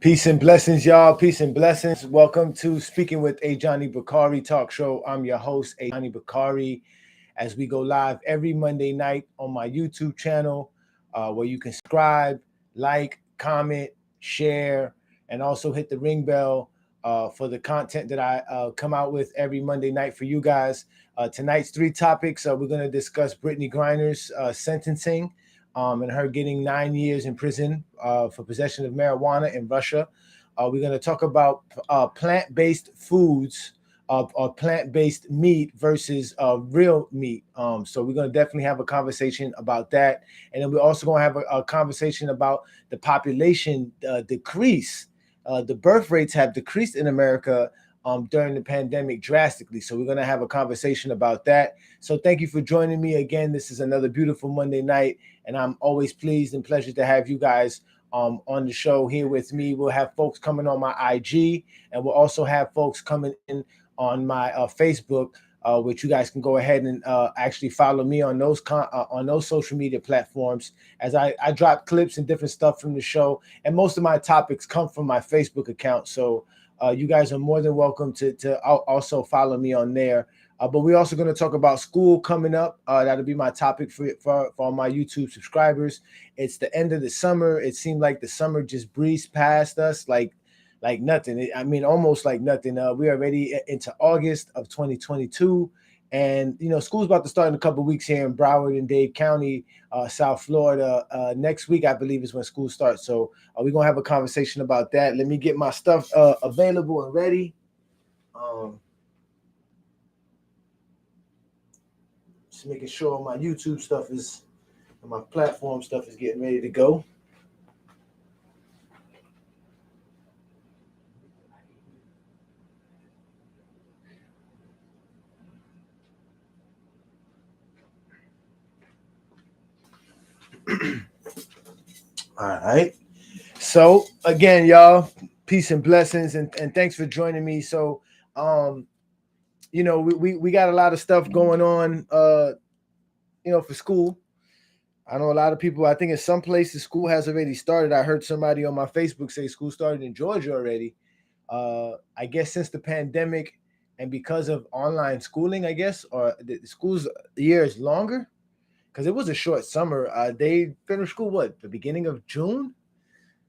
Peace and blessings, y'all. Peace and blessings. Welcome to Speaking with Ajani Bakari Talk Show. I'm your host, Ajani Bakari, as we go live every Monday night on my YouTube channel, where you can subscribe, like, comment, share, and also hit the ring bell for the content that I come out with every Monday night for you guys. Tonight's three topics. We're going to discuss Brittney Griner's sentencing. And her getting 9 years in prison for possession of marijuana in Russia. We're going to talk about plant-based foods or plant-based meat versus real meat. So we're going to definitely have a conversation about that. And then we're also going to have a conversation about the population decrease. The birth rates have decreased in America during the pandemic drastically. So we're going to have a conversation about that. So thank you for joining me again. This is another beautiful Monday night, and I'm always pleased and pleasure to have you guys on the show here with me. We'll have folks coming on my IG, and we'll also have folks coming in on my Facebook, which you guys can go ahead and actually follow me on those social media platforms, as I drop clips and different stuff from the show. And most of my topics come from my Facebook account. So you guys are more than welcome to also follow me on there. But we're also going to talk about school coming up. That'll be my topic for my YouTube subscribers. It's the end of the summer. It seemed like the summer just breezed past us like nothing. I mean, almost like nothing. We're already into August of 2022. And, you know, school's about to start in a couple of weeks here in Broward and Dade County, South Florida. Next week, I believe, is when school starts. So we're going to have a conversation about that. Let me get my stuff available and ready. Just making sure my YouTube stuff is, and my platform stuff is getting ready to go. All right. So again, y'all, peace and blessings, and thanks for joining me. So, you know, we got a lot of stuff going on, you know, for school. I know a lot of people, I think in some places school has already started. I heard somebody on my Facebook say school started in Georgia already. I guess since the pandemic and because of online schooling, I guess, or the school's year is longer because it was a short summer. They finished school, the beginning of June?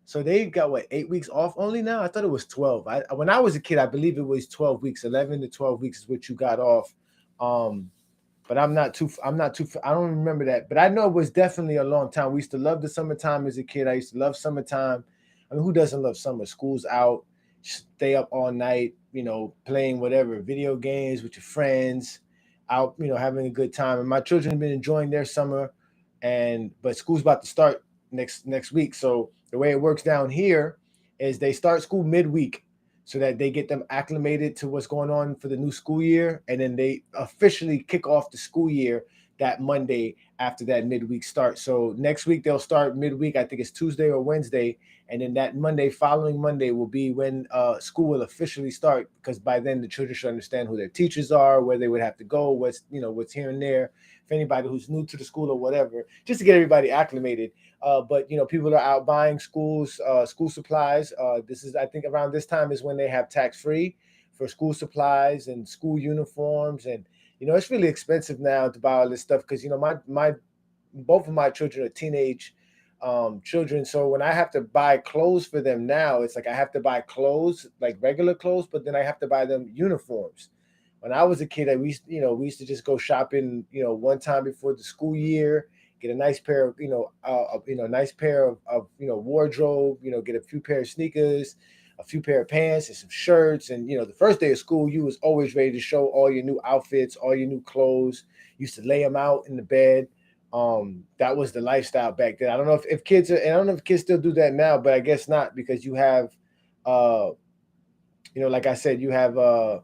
So they got 8 weeks off only now? I thought it was 12. When I was a kid, I believe it was 12 weeks. 11 to 12 weeks is what you got off. But I don't remember that. But I know it was definitely a long time. We used to love the summertime as a kid. I used to love summertime. I mean, who doesn't love summer? School's out, stay up all night, you know, playing whatever, video games with your friends, out, you know, having a good time. And my children have been enjoying their summer, but school's about to start next week. So the way it works down here is they start school midweek so that they get them acclimated to what's going on for the new school year. And then they officially kick off the school year that Monday after that midweek start. So next week they'll start midweek. I think it's Tuesday or Wednesday. And then that following Monday will be when school will officially start, because by then the children should understand who their teachers are, where they would have to go, what's here and there, if anybody who's new to the school or whatever, just to get everybody acclimated. But, you know, people are out buying school supplies. This is, I think around this time is when they have tax-free for school supplies and school uniforms. And, you know, it's really expensive now to buy all this stuff because, you know, both of my children are teenage children. So when I have to buy clothes for them now, it's like I have to buy clothes, like regular clothes, but then I have to buy them uniforms. When I was a kid, we used to just go shopping, you know, one time before the school year, get a nice pair of, nice pair of wardrobe, you know, get a few pair of sneakers, a few pair of pants and some shirts. And, you know, the first day of school, you was always ready to show all your new outfits, all your new clothes. You used to lay them out in the bed. That was the lifestyle back then. I don't know if kids still do that now, but I guess not, because you have, like I said, you have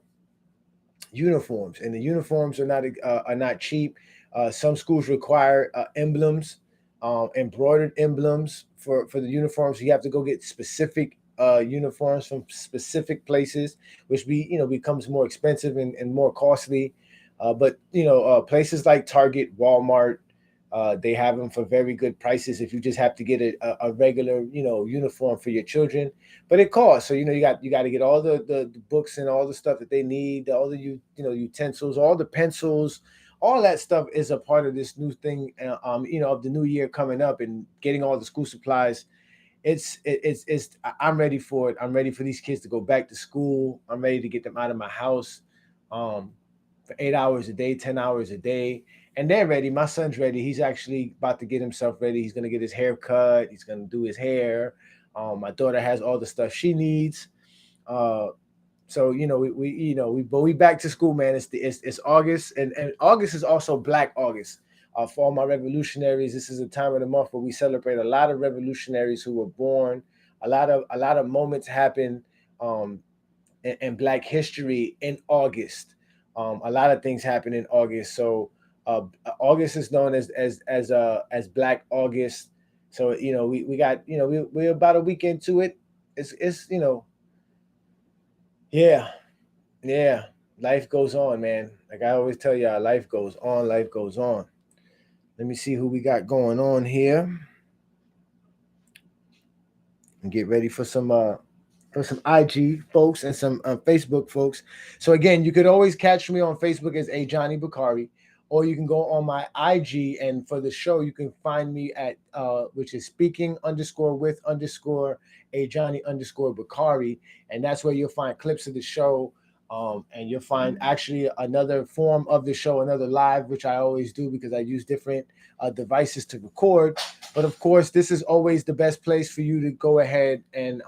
uniforms, and the uniforms are not cheap. Some schools require emblems, embroidered emblems for the uniforms. You have to go get specific uniforms from specific places, which becomes more expensive and more costly. But places like Target, Walmart, They have them for very good prices if you just have to get a regular, uniform for your children. But it costs. So, you got to get all the books and all the stuff that they need, all the utensils, all the pencils, all that stuff is a part of this new thing, of the new year coming up and getting all the school supplies. I'm ready for it. I'm ready for these kids to go back to school. I'm ready to get them out of my house for 8 hours a day, 10 hours a day. And they're ready. My son's ready. He's actually about to get himself ready. He's going to get his hair cut. He's going to do his hair. My daughter has all the stuff she needs. So we back to school, man. It's August, and August is also Black August. For all my revolutionaries, this is a time of the month where we celebrate a lot of revolutionaries who were born. A lot of moments happen in Black history in August. A lot of things happen in August. So August is known as Black August. So we got we're about a week into it. It's yeah. Life goes on, man. Like I always tell y'all, life goes on. Life goes on. Let me see who we got going on here, and get ready for some IG folks and some Facebook folks. So again, you could always catch me on Facebook as Ajani Bakari, or you can go on my IG, and for the show, you can find me at which is speaking_with_Ajani_Bakari, and that's where you'll find clips of the show. And you'll find actually another form of the show, another live, which I always do because I use different devices to record. But of course, this is always the best place for you to go ahead and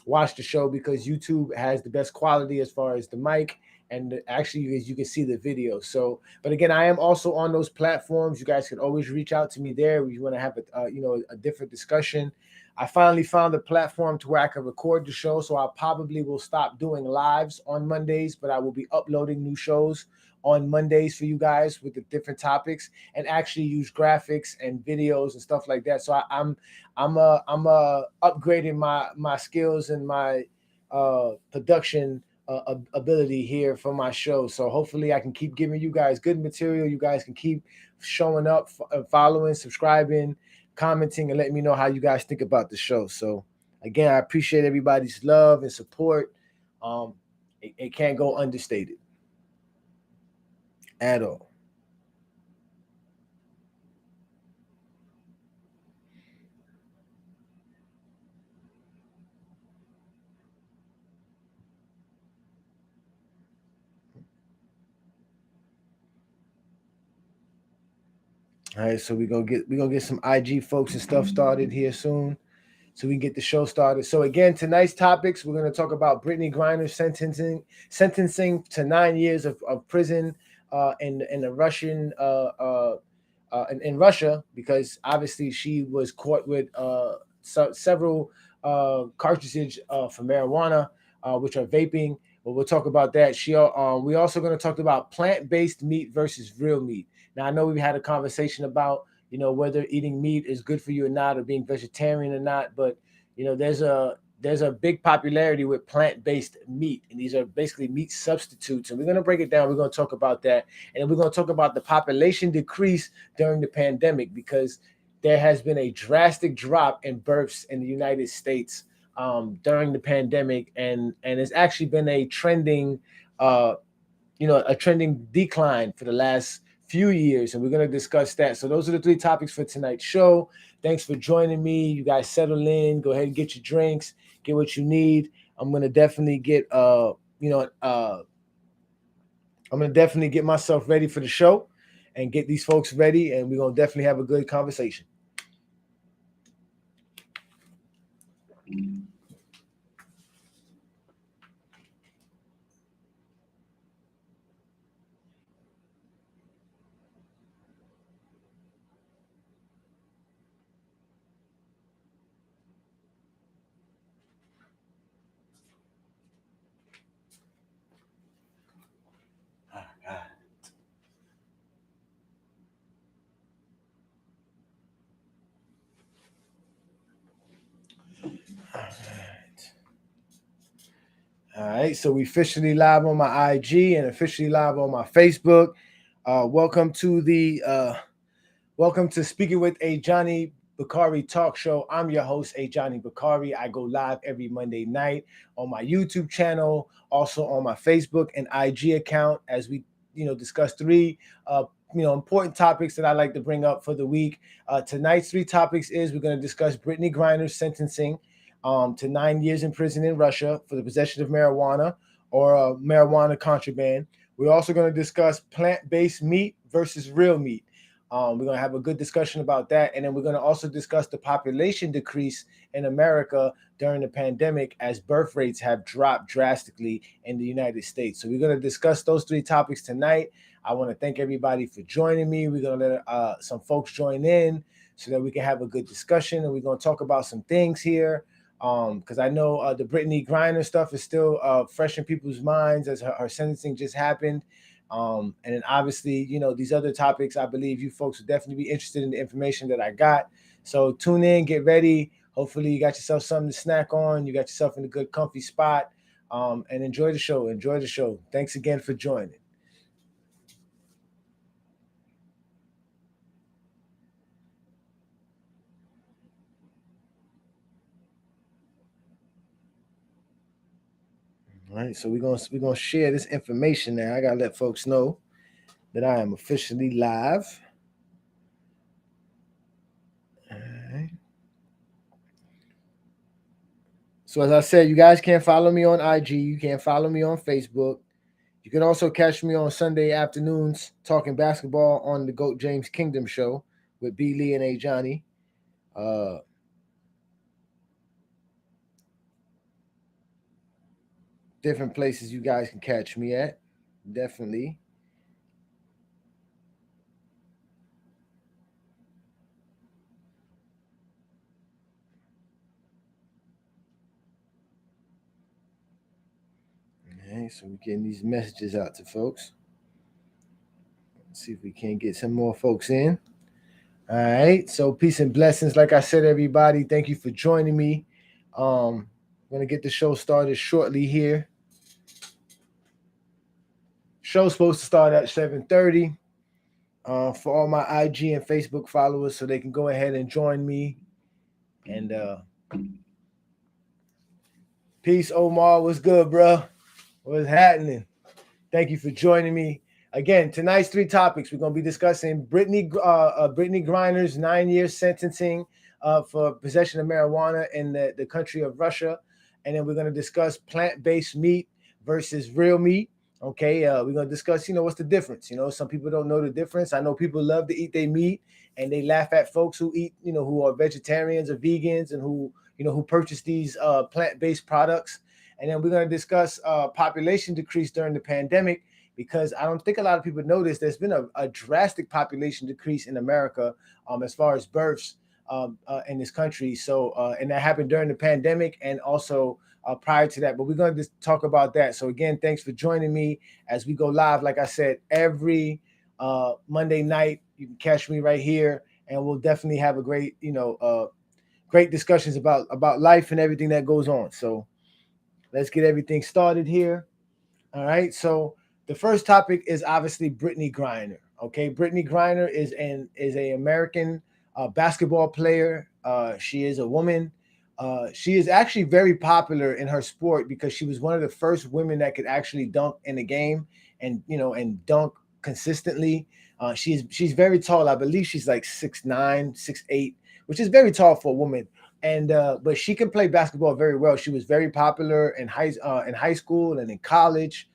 watch the show, because YouTube has the best quality as far as the mic, and actually you can see the video. So, but again, I am also on those platforms. You guys can always reach out to me there if you want to have a different discussion. I finally found a platform to where I can record the show, so I probably will stop doing lives on Mondays, but I will be uploading new shows on Mondays for you guys with the different topics, and actually use graphics and videos and stuff like that. So I'm upgrading my skills and my production ability here for my show. So hopefully I can keep giving you guys good material. You guys can keep showing up, following, subscribing, commenting, and letting me know how you guys think about the show. So again, I appreciate everybody's love and support. It can't go understated at all. All right, so we're gonna get some IG folks and stuff started here soon, so we can get the show started. So again, tonight's topics, we're going to talk about Brittney Griner sentencing to 9 years of prison in the Russian in Russia, because obviously she was caught with several cartridges for marijuana, which are vaping. But we'll talk about that. We're also going to talk about plant-based meat versus real meat. Now, I know we've had a conversation about whether eating meat is good for you or not, or being vegetarian or not, but there's a big popularity with plant-based meat, and these are basically meat substitutes, and we're going to break it down. We're going to talk about that, and we're going to talk about the population decrease during the pandemic, because there has been a drastic drop in births in the United States during the pandemic, and it's actually been a trending decline for the last few years, and we're going to discuss that. So those are the 3 topics for tonight's show. Thanks for joining me. You guys settle in, go ahead and get your drinks, get what you need. I'm going to definitely get myself ready for the show and get these folks ready, and we're going to definitely have a good conversation. All right, so we officially live on my IG and officially live on my Facebook. Welcome to the Welcome to Speaking with Ajani Bakari Talk Show. I'm your host, Ajani Bakari. I go live every Monday night on my YouTube channel, also on my Facebook and IG account as we, discuss three, important topics that I like to bring up for the week. Tonight's three topics is we're going to discuss Brittney Griner's sentencing to 9 years in prison in Russia for the possession of marijuana or marijuana contraband. We're also going to discuss plant-based meat versus real meat. We're going to have a good discussion about that. And then we're going to also discuss the population decrease in America during the pandemic as birth rates have dropped drastically in the United States. So we're going to discuss those three topics tonight. I want to thank everybody for joining me. We're going to let some folks join in so that we can have a good discussion. And we're going to talk about some things here because I know the Brittney Griner stuff is still fresh in people's minds as her sentencing just happened. And then obviously, these other topics, I believe you folks will definitely be interested in the information that I got. So tune in, get ready. Hopefully you got yourself something to snack on. You got yourself in a good, comfy spot, and enjoy the show. Enjoy the show. Thanks again for joining. All right, so we're gonna share this information now. I gotta let folks know that I am officially live. All right. So as I said, you guys can't follow me on IG. You can't follow me on Facebook. You can also catch me on Sunday afternoons talking basketball on the GOAT James Kingdom show with B. Lee and Ajani. Different places you guys can catch me at. Definitely. Okay, so we're getting these messages out to folks. Let's see if we can get some more folks in. All right. So peace and blessings. Like I said, everybody, thank you for joining me. I'm gonna get the show started shortly here. Show's supposed to start at 7:30. For all my IG and Facebook followers, so they can go ahead and join me. And peace, Omar. What's good, bro? What's happening? Thank you for joining me. Again, tonight's three topics. We're going to be discussing Brittney Griner's 9-year sentencing for possession of marijuana in the country of Russia. And then we're going to discuss plant-based meat versus real meat. Okay, we're going to discuss, what's the difference? Some people don't know the difference. I know people love to eat their meat and they laugh at folks who eat, who are vegetarians or vegans and who purchase these plant-based products. And then we're going to discuss population decrease during the pandemic, because I don't think a lot of people notice there's been a drastic population decrease in America as far as births in this country. So, and that happened during the pandemic and also prior to that. But we're going to just talk about that. So again, thanks for joining me as we go live. Like I said, every Monday night, you can catch me right here, and we'll definitely have a great, great discussions about life and everything that goes on. So let's get everything started here. All right. So the first topic is obviously Brittney Griner. Okay, Brittney Griner is an American basketball player. She is a woman. She is actually very popular in her sport because she was one of the first women that could actually dunk in the game and dunk consistently. She's very tall. I believe she's like 6'9", 6'8", which is very tall for a woman. And but she can play basketball very well. She was very popular in high school and in college.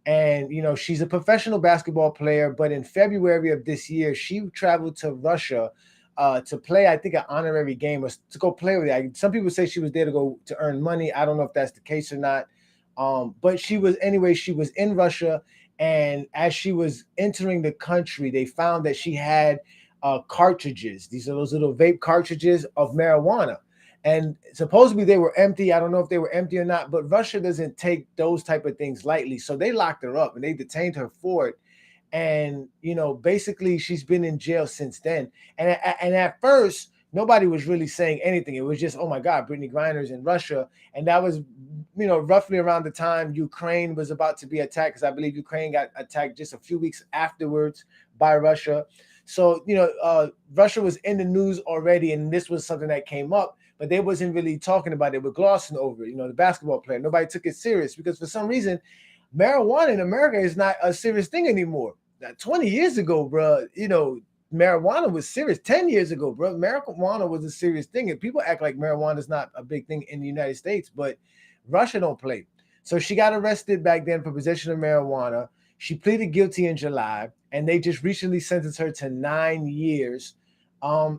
And she's a professional basketball player. But in February of this year, she traveled to Russia to play, I think, an honorary game or to go play with it. Some people say she was there to earn money. I don't know if that's the case or not. But she was in Russia, and as she was entering the country, they found that she had cartridges. These are those little vape cartridges of marijuana. And supposedly they were empty. I don't know if they were empty or not, but Russia doesn't take those type of things lightly. So they locked her up and they detained her for it. And, basically she's been in jail since then. And at first, nobody was really saying anything. It was just, oh my God, Brittney Griner's in Russia. And that was, roughly around the time Ukraine was about to be attacked, because I believe Ukraine got attacked just a few weeks afterwards by Russia. So, Russia was in the news already, and this was something that came up, but they wasn't really talking about it. They were glossing over it. The basketball player, nobody took it serious because for some reason, marijuana in America is not a serious thing anymore. 20 years ago, bro, marijuana was serious. 10 years ago, bro, marijuana was a serious thing. And people act like marijuana is not a big thing in the United States, but Russia don't play. So she got arrested back then for possession of marijuana. She pleaded guilty in July, and they just recently sentenced her to 9 years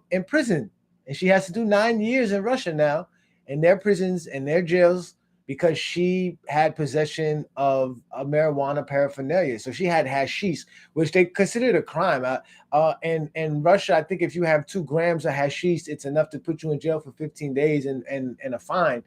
in prison. And she has to do 9 years in Russia now, in their prisons and their jails, because she had possession of a marijuana paraphernalia. So she had hashish, which they considered a crime. And in Russia, I think if you have 2 grams of hashish, it's enough to put you in jail for 15 days and a fine.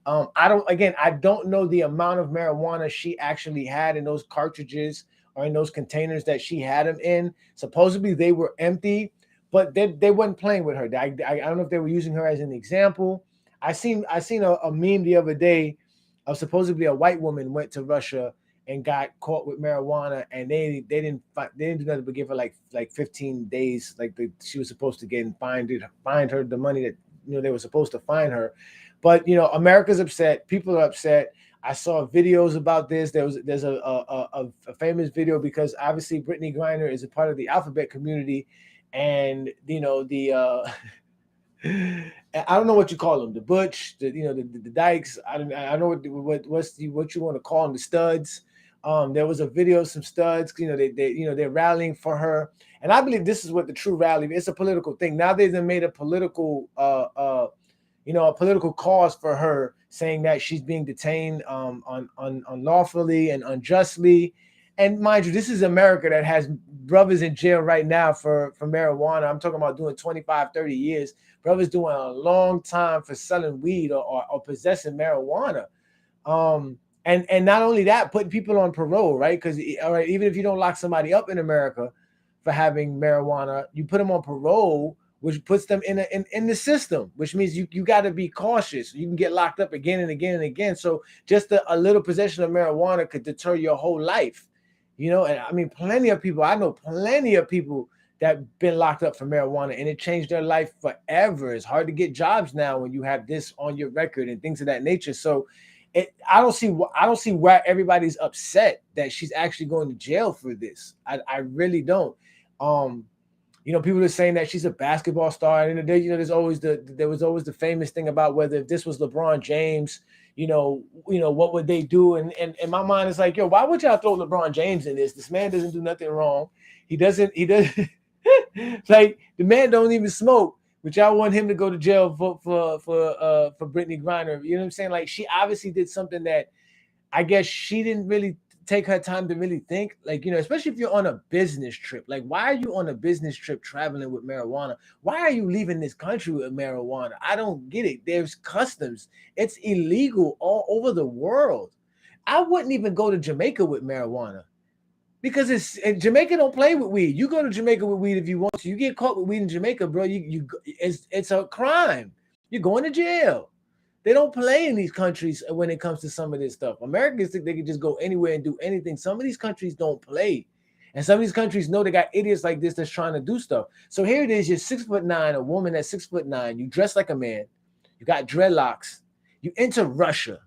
I don't know the amount of marijuana she actually had in those cartridges or in those containers that she had them in. Supposedly they were empty, but they wasn't playing with her. I don't know if they were using her as an example. I seen a meme the other day of supposedly a white woman went to Russia and got caught with marijuana, and they didn't do nothing but give her like 15 days, like she was supposed to get, and find her the money that they were supposed to fine her. But America's upset. People are upset. I saw videos about this. There's a famous video because obviously Brittney Griner is a part of the alphabet community, and I don't know what you call them, the butch, the dykes. I don't know what you want to call them, the studs. There was a video of some studs. They're rallying for her, and I believe this is what the true rally. It's a political thing. Now they've made a political a political cause for her, saying that she's being detained unlawfully and unjustly. And mind you, this is America that has brothers in jail right now for marijuana. I'm talking about doing 25, 30 years. Brothers doing a long time for selling weed or possessing marijuana. And not only that, putting people on parole, right? Because even if you don't lock somebody up in America for having marijuana, you put them on parole, which puts them in the system, which means you got to be cautious. You can get locked up again and again and again. So just a little possession of marijuana could deter your whole life. And I mean, I know plenty of people that been locked up for marijuana, and it changed their life forever. It's hard to get jobs now when you have this on your record and things of that nature. So I don't see why everybody's upset that she's actually going to jail for this. I really don't. People are saying that she's a basketball star, and there was always the famous thing about whether if this was LeBron James, what would they do? And my mind is like, yo, why would y'all throw LeBron James in this? This man doesn't do nothing wrong. He doesn't like, the man don't even smoke, but y'all want him to go to jail for Brittney Griner. You know what I'm saying? Like, she obviously did something that I guess she didn't really take her time to really think, like, especially if you're on a business trip. Like, why are you on a business trip traveling with marijuana? Why are you leaving this country with marijuana? I don't get it. There's customs. It's illegal all over the world. I wouldn't even go to Jamaica with marijuana because Jamaica don't play with weed. You go to Jamaica with weed if you want to. You get caught with weed in Jamaica, bro, it's a crime. You're going to jail. They don't play in these countries when it comes to some of this stuff. Americans think they can just go anywhere and do anything. Some of these countries don't play. And some of these countries know they got idiots like this that's trying to do stuff. So here it is, you're 6'9", a woman that's 6'9", you dress like a man, you got dreadlocks, you enter Russia,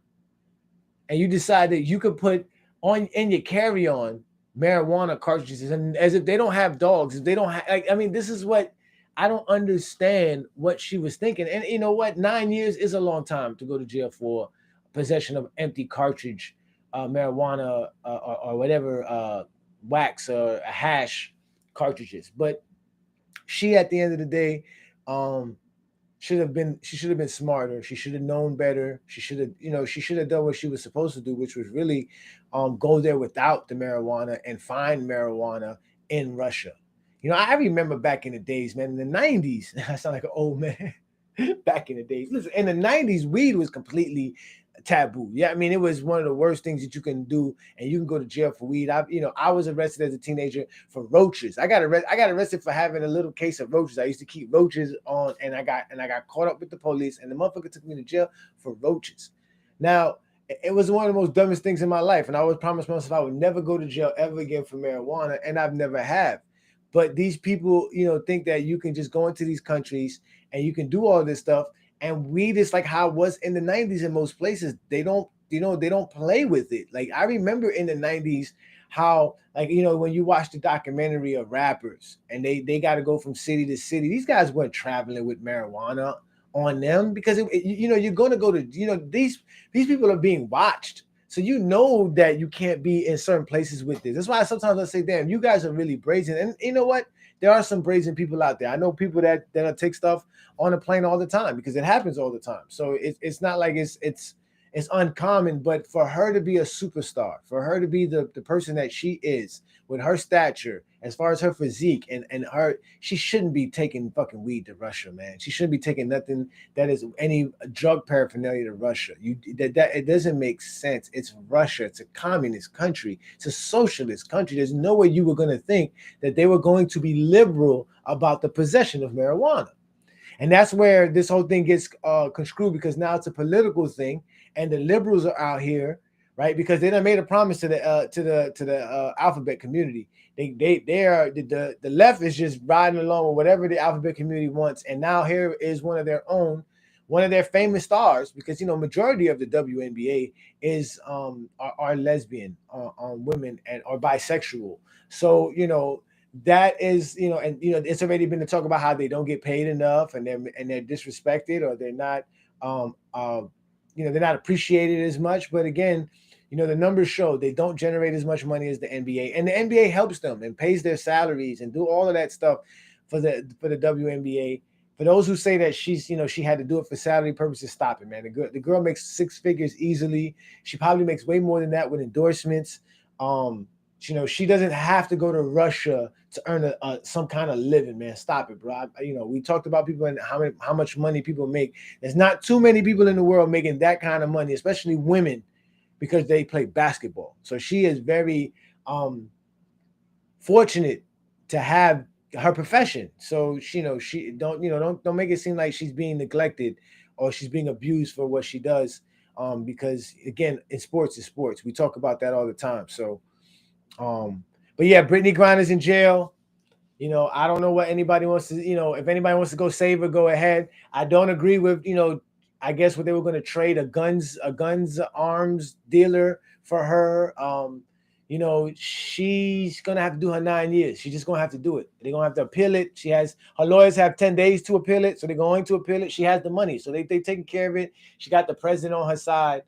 and you decide that you could put in your carry-on marijuana cartridges, and as if they don't have dogs, if they don't have, this is what I don't understand what she was thinking. And you know what? 9 years is a long time to go to jail for possession of empty cartridge, marijuana, or whatever, wax or hash cartridges. But she, at the end of the day, she should have been smarter. She should have known better. She should have done what she was supposed to do, which was really go there without the marijuana and find marijuana in Russia. I remember back in the days, man, in the 90s, I sound like an old man. Back in the days. Listen, in the 90s, weed was completely taboo. Yeah, I mean, it was one of the worst things that you can do, and you can go to jail for weed. I was arrested as a teenager for roaches. I got arrested for having a little case of roaches. I used to keep roaches on, and I got caught up with the police, and the motherfucker took me to jail for roaches. Now, it was one of the most dumbest things in my life, and I always promised myself I would never go to jail ever again for marijuana, and I've never have. But these people, think that you can just go into these countries and you can do all this stuff and weed is like how it was in the 90s in most places. They don't, they don't play with it. Like I remember in the 90s how, like, when you watch the documentary of rappers and they got to go from city to city, these guys weren't traveling with marijuana on them because you're going to go to, these people are being watched. So that you can't be in certain places with this. That's why sometimes I say, damn, you guys are really brazen. And you know what? There are some brazen people out there. I know people that take stuff on a plane all the time because it happens all the time. So it's not like it's uncommon, but for her to be a superstar, for her to be the person that she is with her stature, as far as her physique and her, she shouldn't be taking fucking weed to Russia, man. She shouldn't be taking nothing that is any drug paraphernalia to Russia. That it doesn't make sense. It's Russia. It's a communist country. It's a socialist country. There's no way you were going to think that they were going to be liberal about the possession of marijuana. And that's where this whole thing gets construed because now it's a political thing, and the liberals are out here, right? Because they done made a promise to the alphabet community. They are the left is just riding along with whatever the alphabet community wants, and now here is one of their famous stars, because majority of the WNBA is are lesbian women and are bisexual. So that is, and it's already been to talk about how they don't get paid enough and they're disrespected, or they're not they're not appreciated as much. But again, the numbers show they don't generate as much money as the NBA, and the NBA helps them and pays their salaries and do all of that stuff for the WNBA. For those who say that she's, she had to do it for salary purposes, stop it, man. The girl makes 6 figures easily. She probably makes way more than that with endorsements. She doesn't have to go to Russia to earn some kind of living, man. Stop it, bro. We talked about people and how much money people make. There's not too many people in the world making that kind of money, especially women, because they play basketball. So she is very fortunate to have her profession. So she don't make it seem like she's being neglected or she's being abused for what she does. Because again, in sports is sports. We talk about that all the time. So. But yeah, Brittney Griner's in jail. I don't know what anybody wants to, if anybody wants to go save her, go ahead. I don't agree with, I guess what they were going to trade a guns arms dealer for her. She's going to have to do her 9 years. She's just going to have to do it. They're going to have to appeal it. Her lawyers have 10 days to appeal it. So they're going to appeal it. She has the money. So they taking care of it. She got the president on her side.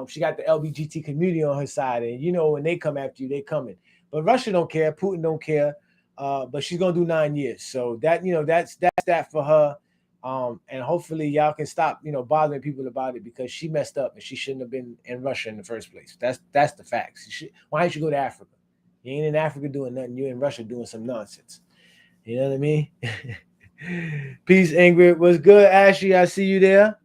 She got the LGBT community on her side, and when they come after you, they coming. But Russia don't care, Putin don't care. But she's gonna do 9 years, so that that's that for her. And hopefully y'all can stop bothering people about it, because she messed up and she shouldn't have been in Russia in the first place. That's the facts. Why don't you go to Africa? You ain't in Africa doing nothing. You're in Russia doing some nonsense. You know what I mean? Peace, Ingrid. What's good, Ashley? I see you there.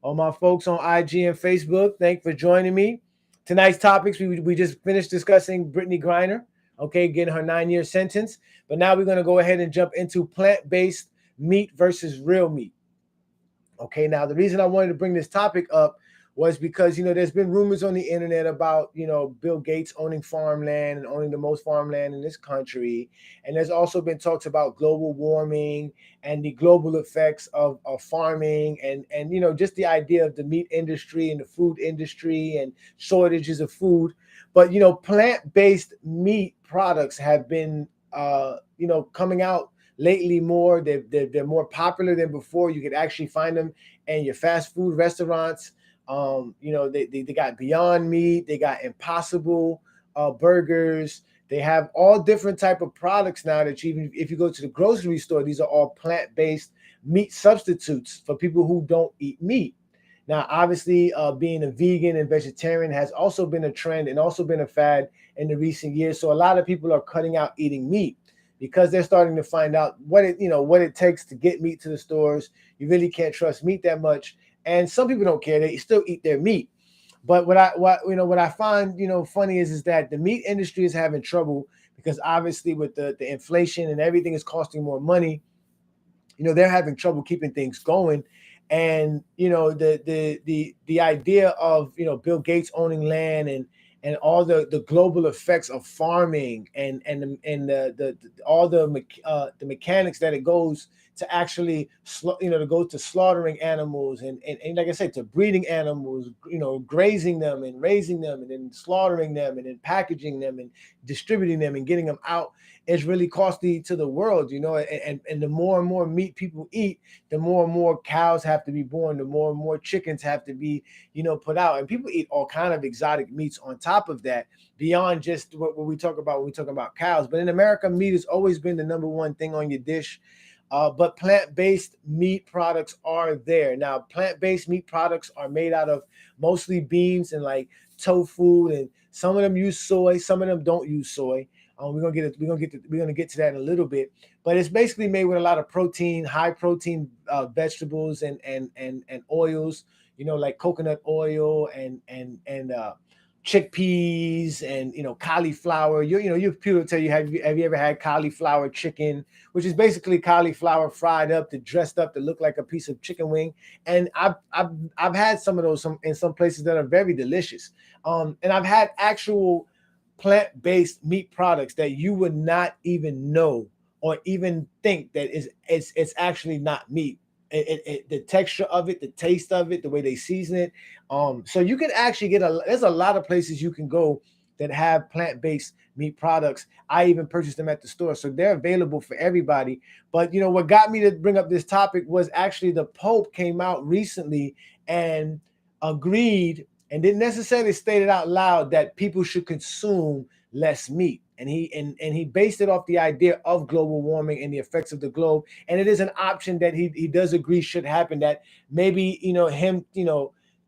All my folks on IG and Facebook, thanks for joining me. Tonight's topics, we just finished discussing Brittney Griner, okay, getting her 9-year sentence. But now we're going to go ahead and jump into plant-based meat versus real meat. Okay, now the reason I wanted to bring this topic up was because, there's been rumors on the internet about, Bill Gates owning farmland and owning the most farmland in this country. And there's also been talks about global warming and the global effects of farming and just the idea of the meat industry and the food industry and shortages of food. But, plant-based meat products have been, coming out lately more. They're more popular than before. You could actually find them in your fast food restaurants. They got Beyond Meat, they got Impossible burgers. They have all different type of products now that even if you go to the grocery store, these are all plant-based meat substitutes for people who don't eat meat. Now, obviously, being a vegan and vegetarian has also been a trend and also been a fad in the recent years. So a lot of people are cutting out eating meat because they're starting to find out what it takes to get meat to the stores. You really can't trust meat that much. And some people don't care; they still eat their meat. But what I find funny is that the meat industry is having trouble because obviously with the inflation and everything is costing more money. They're having trouble keeping things going, and the idea of Bill Gates owning land and all the global effects of farming and all the mechanics that it goes to actually to go to slaughtering animals and like I said, to breeding animals, grazing them and raising them and then slaughtering them and then packaging them and distributing them and getting them out is really costly to the world, and the more and more meat people eat, the more and more cows have to be born, the more and more chickens have to be, put out. And people eat all kind of exotic meats on top of that, beyond just what we talk about when we talk about cows. But in America, meat has always been the number one thing on your dish. But plant-based meat products are there. Now, plant-based meat products are made out of mostly beans and like tofu, and some of them use soy, some of them don't use soy. We're gonna get to that in a little bit, but it's basically made with a lot of protein, high protein vegetables and oils, like coconut oil and chickpeas and cauliflower. You people tell you, have you ever had cauliflower chicken, which is basically cauliflower fried up to dressed up to look like a piece of chicken wing. And I've had some of those in some places that are very delicious. And I've had actual plant-based meat products that you would not even know or even think that it's actually not meat. The texture of it, the taste of it, the way they season it. So you can actually there's a lot of places you can go that have plant-based meat products. I even purchased them at the store, so they're available for everybody. But what got me to bring up this topic was actually the Pope came out recently and agreed and didn't necessarily state it out loud that people should consume less meat. And he based it off the idea of global warming and the effects of the globe. And it is an option that he does agree should happen, that maybe, him,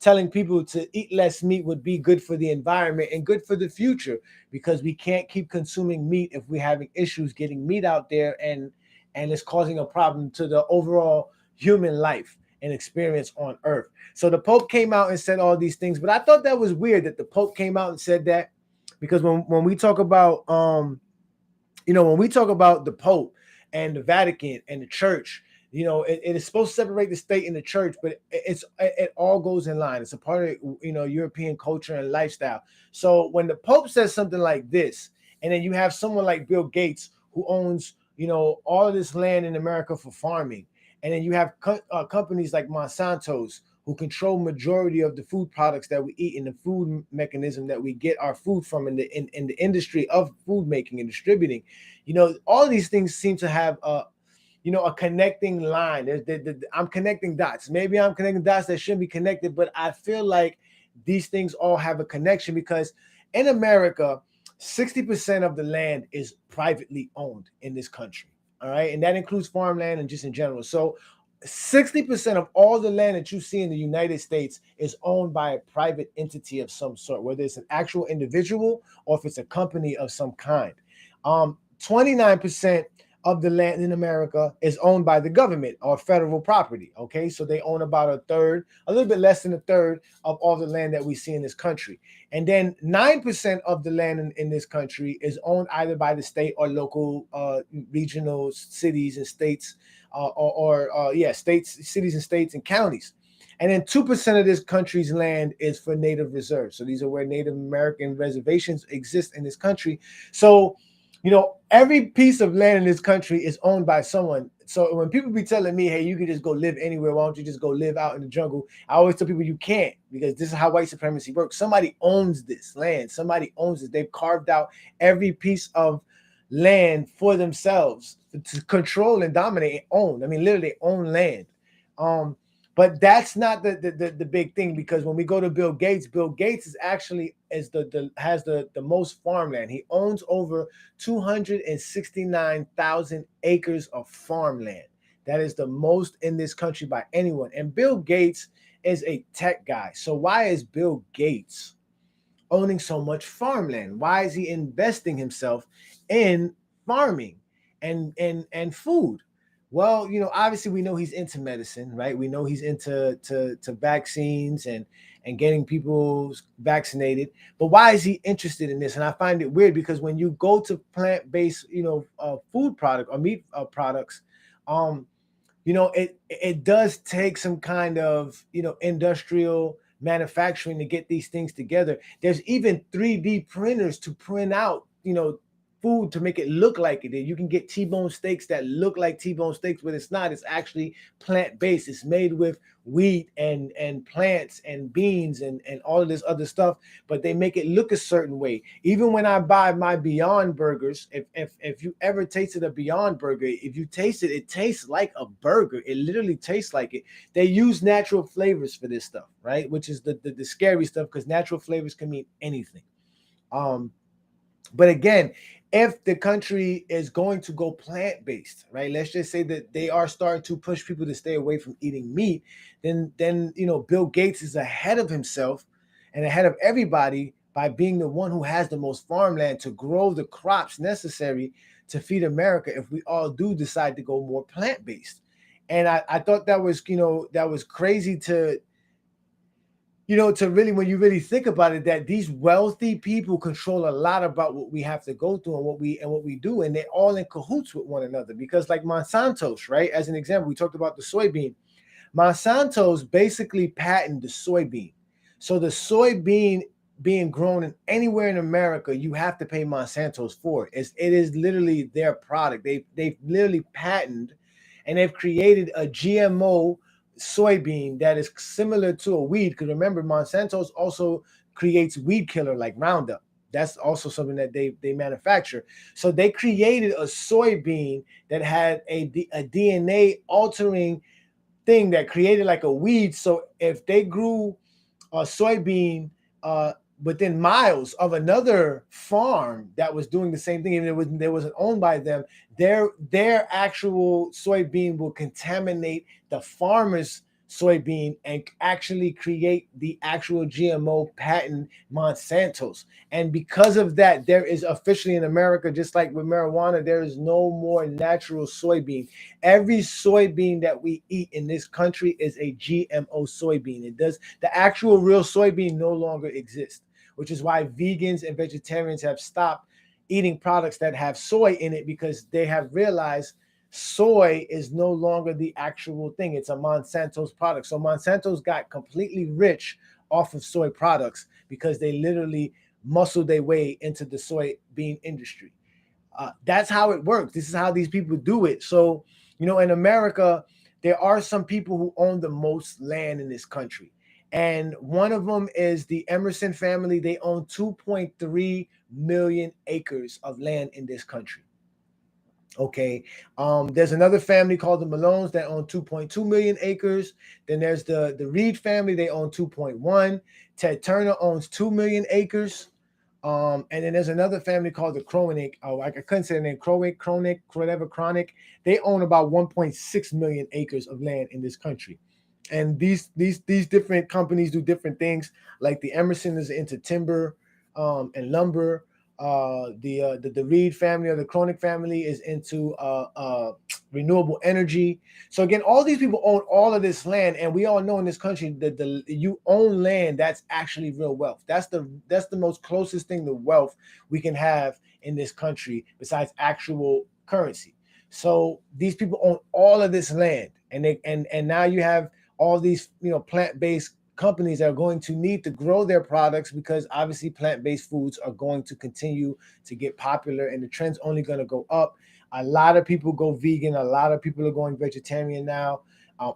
telling people to eat less meat would be good for the environment and good for the future, because we can't keep consuming meat if we're having issues getting meat out there, and it's causing a problem to the overall human life and experience on earth. So the Pope came out and said all these things, but I thought that was weird that the Pope came out and said that, because when we talk about when we talk about the Pope and the Vatican and the church, it is supposed to separate the state and the church, but it all goes in line. It's a part of European culture and lifestyle. So when the Pope says something like this, and then you have someone like Bill Gates who owns all of this land in America for farming, and then you have companies like Monsanto's who control majority of the food products that we eat and the food mechanism that we get our food from in the industry of food making and distributing. All these things seem to have a connecting line. I'm connecting dots. Maybe I'm connecting dots that shouldn't be connected, but I feel like these things all have a connection, because in America, 60% of the land is privately owned in this country. All right. And that includes farmland and just in general. So 60% of all the land that you see in the United States is owned by a private entity of some sort, whether it's an actual individual or if it's a company of some kind. 29% of the land in America is owned by the government or federal property. Okay, so they own about a third, a little bit less than a third of all the land that we see in this country. And then 9% of the land in this country is owned either by the state or local regional cities and states, states, cities and states and counties. And then 2% of this country's land is for native reserves. So these are where Native American reservations exist in this country. So every piece of land in this country is owned by someone. So when people be telling me, hey, you can just go live anywhere, why don't you just go live out in the jungle? I always tell people you can't, because this is how white supremacy works. Somebody owns this land. Somebody owns it. They've carved out every piece of land for themselves to control and dominate and own. I mean, literally own land. But that's not the big thing, because when we go to Bill Gates is actually has the most farmland. He owns over 269,000 acres of farmland. That is the most in this country by anyone. And Bill Gates is a tech guy. So why is Bill Gates owning so much farmland? Why is he investing himself in farming and food? Well, obviously we know he's into medicine, right? We know he's into vaccines and getting people vaccinated. But why is he interested in this? And I find it weird, because when you go to plant-based, food product or meat products, it does take some kind of, industrial manufacturing to get these things together. There's even 3D printers to print out, food to make it look like it. You can get T-bone steaks that look like T-bone steaks, but it's not. It's actually plant-based. It's made with wheat and plants and beans and all of this other stuff, but they make it look a certain way. Even when I buy my Beyond Burgers, if you ever tasted a Beyond Burger, if you taste it, it tastes like a burger. It literally tastes like it. They use natural flavors for this stuff, right? Which is the scary stuff, because natural flavors can mean anything. But again, if the country is going to go plant-based, right? Let's just say that they are starting to push people to stay away from eating meat, then Bill Gates is ahead of himself and ahead of everybody by being the one who has the most farmland to grow the crops necessary to feed America if we all do decide to go more plant-based. And I thought that was, that was crazy to really, when you really think about it, that these wealthy people control a lot about what we have to go through and what we do, and they're all in cahoots with one another. Because like Monsanto's, right? As an example, we talked about the soybean. Monsanto's basically patented the soybean. So the soybean being grown anywhere in America, you have to pay Monsanto's for it. It is literally their product. They've literally patented, and they've created a GMO soybean that is similar to a weed, because remember, Monsanto's also creates weed killer like Roundup. That's also something that they manufacture. So they created a soybean that had a DNA altering thing that created like a weed. So if they grew a soybean within miles of another farm that was doing the same thing, even if it wasn't owned by them, their actual soybean will contaminate the farmer's soybean and actually create the actual GMO patent Monsanto's. And because of that, there is officially in America, just like with marijuana, there is no more natural soybean. Every soybean that we eat in this country is a GMO soybean. The actual real soybean no longer exists, which is why vegans and vegetarians have stopped eating products that have soy in it, because they have realized soy is no longer the actual thing. It's a Monsanto's product. So Monsanto's got completely rich off of soy products because they literally muscled their way into the soybean industry. That's how it works. This is how these people do it. So, in America, there are some people who own the most land in this country. And one of them is the Emerson family. They own 2.3 million acres of land in this country. Okay. There's another family called the Malones that own 2.2 million acres. Then there's the Reed family. They own 2.1. Ted Turner owns 2 million acres. And then there's another family called the Kroenig. Oh, I couldn't say the name. Kroenig, whatever, Chronic. They own about 1.6 million acres of land in this country. And these different companies do different things. Like the Emerson is into timber and lumber. The Reed family or the Kroenig family is into renewable energy. So again, all these people own all of this land, and we all know in this country that you own land, that's actually real wealth. That's the most closest thing to wealth we can have in this country besides actual currency. So these people own all of this land, and now you have all these plant-based companies are going to need to grow their products, because obviously plant-based foods are going to continue to get popular, and the trend's only going to go up. A lot of people go vegan. A lot of people are going vegetarian now.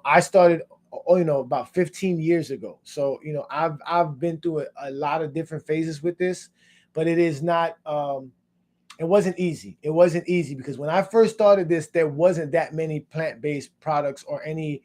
I started, about 15 years ago. So, I've been through a lot of different phases with this, but it is not, it wasn't easy. It wasn't easy because when I first started this, there wasn't that many plant-based products or any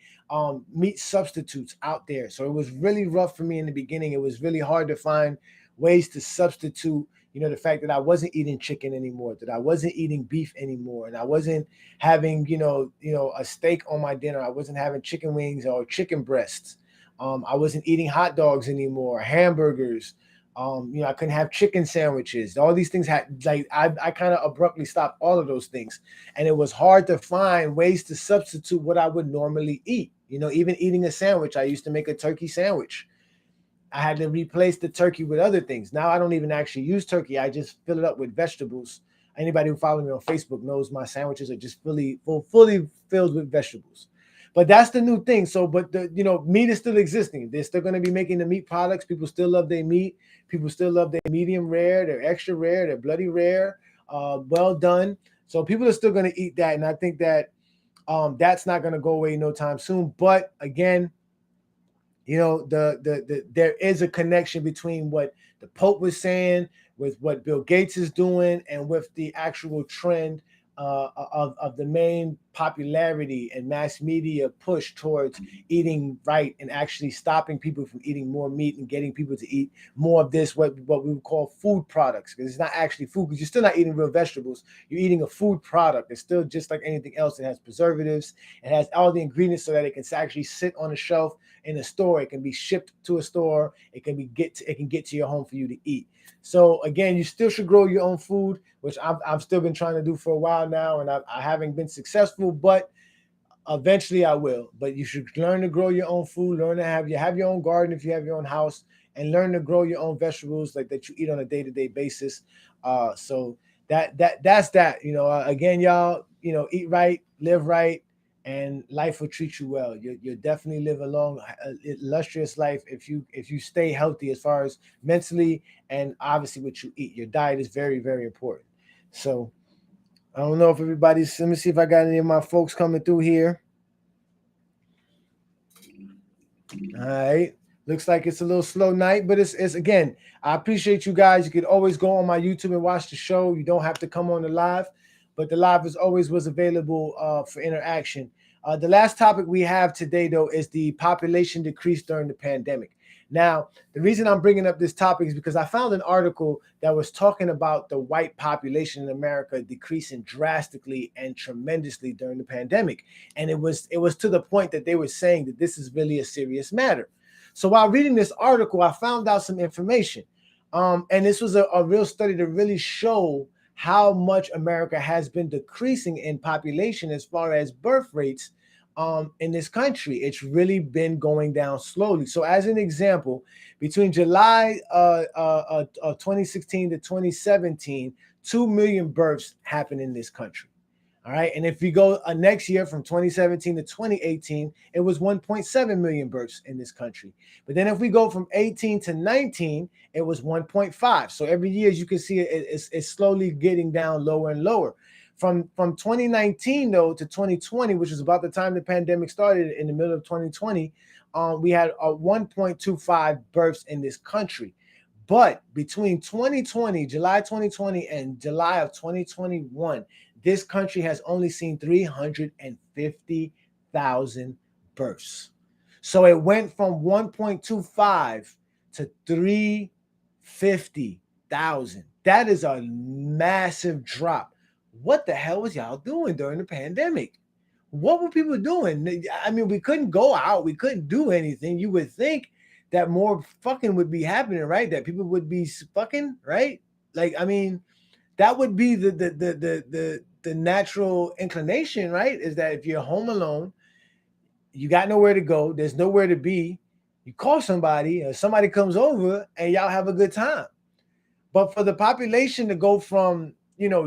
meat substitutes out there. So it was really rough for me in the beginning. It was really hard to find ways to substitute, the fact that I wasn't eating chicken anymore, that I wasn't eating beef anymore, and I wasn't having, a steak on my dinner. I wasn't having chicken wings or chicken breasts. I wasn't eating hot dogs anymore, hamburgers. I couldn't have chicken sandwiches. All these things had, I kind of abruptly stopped all of those things. And it was hard to find ways to substitute what I would normally eat. Even eating a sandwich, I used to make a turkey sandwich. I had to replace the turkey with other things. Now I don't even actually use turkey. I just fill it up with vegetables. Anybody who follows me on Facebook knows my sandwiches are just fully filled with vegetables. But that's the new thing. So, but the meat is still existing. They're still going to be making the meat products. People still love their meat. People still love their medium rare, their extra rare, their bloody rare, well done. So people are still going to eat that, and I think that that's not going to go away no time soon. But again, there is a connection between what the Pope was saying, with what Bill Gates is doing, and with the actual trend of the main popularity and mass media push towards eating right and actually stopping people from eating more meat and getting people to eat more of this, what we would call food products, because it's not actually food, because you're still not eating real vegetables. You're eating a food product. It's still just like anything else. It has preservatives. It has all the ingredients so that it can actually sit on a shelf in a store. It can be shipped to a store. It can get to your home for you to eat. So again, you still should grow your own food, which I've still been trying to do for a while now, and I haven't been successful, but eventually I will. But you should learn to grow your own food, learn to have your own garden if you have your own house, and learn to grow your own vegetables like that you eat on a day-to-day basis. So that's that. Again, y'all, eat right, live right, and life will treat you well. You'll definitely live a long, illustrious life if you stay healthy, as far as mentally and obviously what you eat. Your diet is very, very important. So I don't know if everybody's. Let me see if I got any of my folks coming through here. All right. Looks like it's a little slow night, but it's again, I appreciate you guys. You could always go on my YouTube and watch the show. You don't have to come on the live, but the live was available for interaction. The last topic we have today, though, is the population decrease during the pandemic. Now, the reason I'm bringing up this topic is because I found an article that was talking about the white population in America decreasing drastically and tremendously during the pandemic. And it was to the point that they were saying that this is really a serious matter. So while reading this article, I found out some information. And this was a real study to really show how much America has been decreasing in population as far as birth rates in this country. It's really been going down slowly. So as an example, between July 2016 to 2017, 2 million births happened in this country. All right. And if we go next year from 2017 to 2018, it was 1.7 million births in this country. But then if we go from 18 to 19, it was 1.5. So every year, as you can see, it's slowly getting down lower and lower. From 2019, though, to 2020, which is about the time the pandemic started in the middle of 2020, we had 1.25 births in this country. But between July 2020 and July of 2021, this country has only seen 350,000 births. So it went from 1.25 to 350,000. That is a massive drop. What the hell was y'all doing during the pandemic? What were people doing? I mean, we couldn't go out. We couldn't do anything. You would think that more fucking would be happening, right? That people would be fucking, right? Like, I mean, that would be the natural inclination, right? Is that if you're home alone, you got nowhere to go, there's nowhere to be, you call somebody, or somebody comes over, and y'all have a good time. But for the population to go from,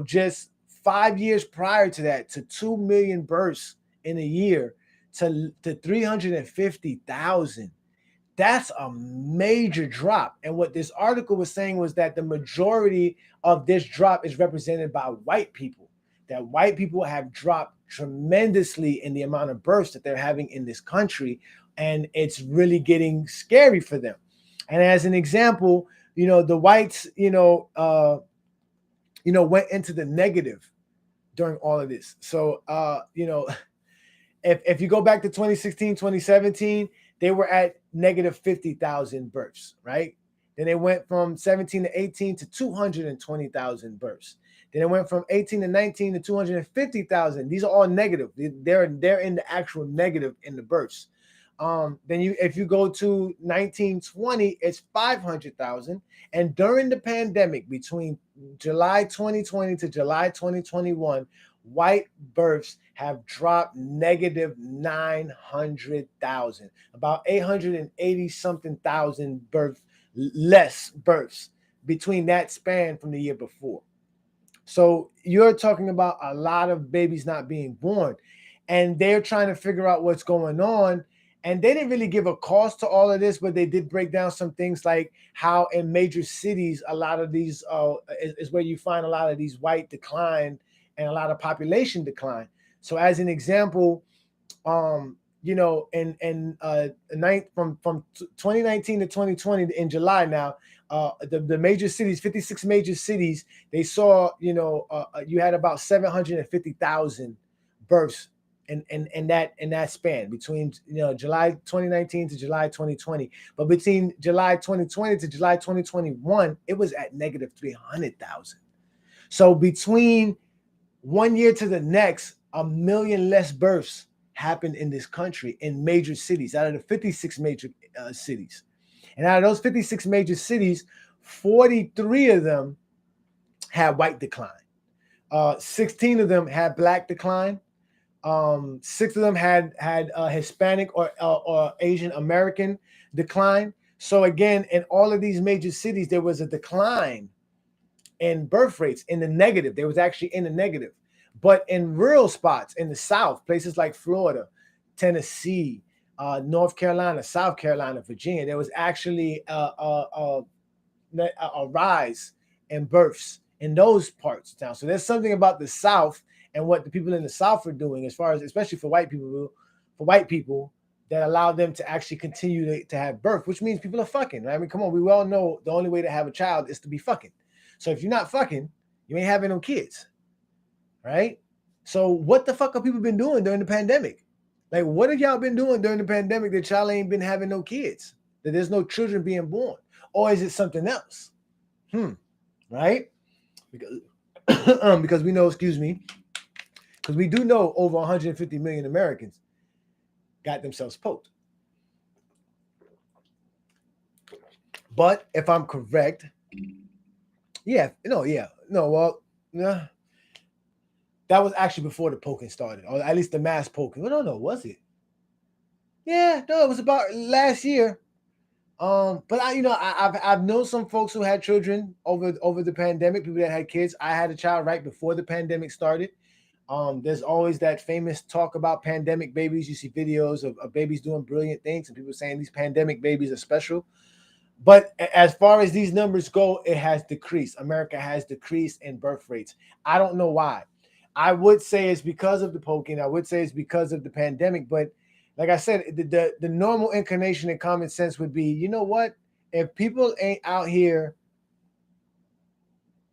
just 5 years prior to that to 2 million births in a year to 350,000, that's a major drop. And what this article was saying was that the majority of this drop is represented by white people, that white people have dropped tremendously in the amount of births that they're having in this country. And it's really getting scary for them. And as an example, the whites, went into the negative during all of this. So, if you go back to 2016, 2017, they were at negative 50,000 births, right? Then they went from 17 to 18 to 220,000 births. Then it went from 18 to 19 to 250,000. These are all negative. They're in the actual negative in the births. Then if you go to 1920, it's 500,000. And during the pandemic, between July 2020 to July 2021, white births have dropped negative 900,000, about 880 something thousand less births between that span from the year before. So you're talking about a lot of babies not being born. and they're trying to figure out what's going on. And they didn't really give a cost to all of this, but they did break down some things like how in major cities, a lot of these is where you find a lot of these white decline and a lot of population decline. So as an example, you know, from 2019 to 2020 in July now, the major cities, 56 major cities, they saw, you know, you had about 750,000 births in that span between, you know, July 2019 to July 2020. But between July 2020 to July 2021, it was at negative 300,000. So between 1 year to the next, 1 million less births happened in this country in major cities out of the 56 major cities. And out of those 56 major cities, 43 of them had white decline. 16 of them had black decline. 6 of them had Hispanic or Asian American decline. So again, in all of these major cities, there was a decline in birth rates in the negative. There was actually in the negative. But in rural spots in the South, places like Florida, Tennessee, North Carolina, South Carolina, Virginia, there was actually a rise in births in those parts of town. So there's something about the South and what the people in the South are doing, as far as, especially for white people, that allow them to actually continue to have birth, which means people are fucking. Right? I mean, come on, we all know the only way to have a child is to be fucking. So if you're not fucking, you ain't having no kids, right? So what the fuck have people been doing during the pandemic? Like, what have y'all been doing during the pandemic that y'all ain't been having no kids? That there's no children being born? Or is it something else? Right? Because we know, because we do know over 150 million Americans got themselves poked. But if I'm correct, that was actually before the poking started, or at least the mass poking. I don't know, was it? Yeah, no, it was about last year. But I've known some folks who had children over the pandemic, people that had kids. I had a child right before the pandemic started. There's always that famous talk about pandemic babies. You see videos of babies doing brilliant things, and people saying these pandemic babies are special. But as far as these numbers go, it has decreased. America has decreased in birth rates. I don't know why. I would say it's because of the poking. I would say it's because of the pandemic. But like I said, the normal inclination and common sense would be, you know what? If people ain't out here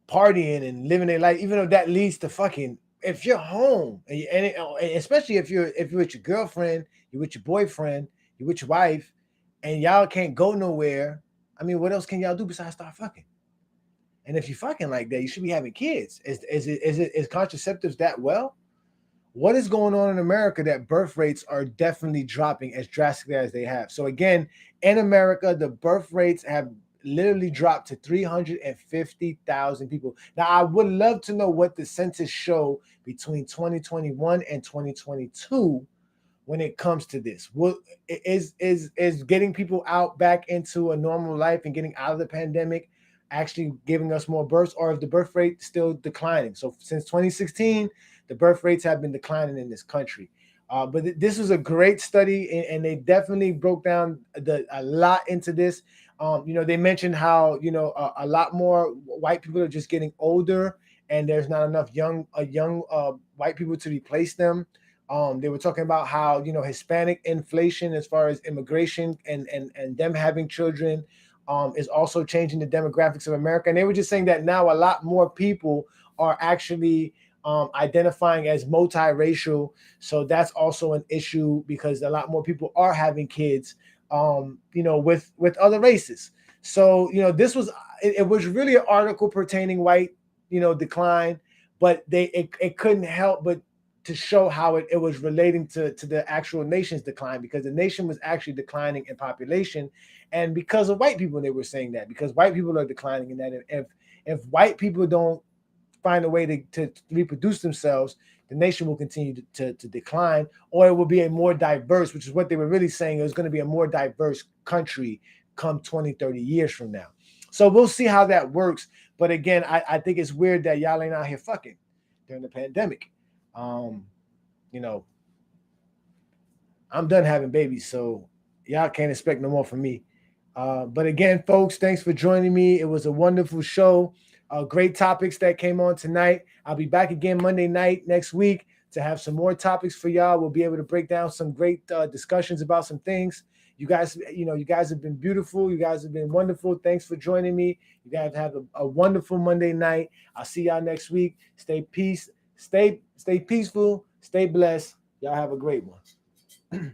partying and living their life, even though that leads to fucking, if you're home and especially if you're with your girlfriend, you're with your boyfriend, you're with your wife, and y'all can't go nowhere. I mean, what else can y'all do besides start fucking? And if you're fucking like that, you should be having kids. Is contraceptives that well? What is going on in America that birth rates are definitely dropping as drastically as they have? So again, in America, the birth rates have literally dropped to 350,000 people. Now, I would love to know what the census show between 2021 and 2022 when it comes to this. Is getting people out back into a normal life and getting out of the pandemic actually giving us more births, or if the birth rate still declining? So since 2016, the birth rates have been declining in this country. But this was a great study, and they definitely broke down a lot into this. They mentioned how a lot more white people are just getting older, and there's not enough young white people to replace them. They were talking about how Hispanic inflation, as far as immigration and them having children, is also changing the demographics of America. And they were just saying that now a lot more people are actually identifying as multiracial. So that's also an issue, because a lot more people are having kids, with other races. So, this was, it was really an article pertaining white, decline, but it couldn't help but to show how it was relating to the actual nation's decline, because the nation was actually declining in population, and because of white people, they were saying that because white people are declining, and that if white people don't find a way to reproduce themselves, the nation will continue to decline, or it will be a more diverse, which is what they were really saying. It was going to be a more diverse country come 20, 30 years from now. So we'll see how that works. But again, I think it's weird that y'all ain't out here fucking during the pandemic. I'm done having babies, so y'all can't expect no more from me. But again, folks, thanks for joining me. It was a wonderful show. Great topics that came on tonight. I'll be back again Monday night next week to have some more topics for y'all. We'll be able to break down some great discussions about some things. You guys have been beautiful. You guys have been wonderful. Thanks for joining me. You guys have a wonderful Monday night. I'll see y'all next week. Stay peaceful. Stay blessed. Y'all have a great one.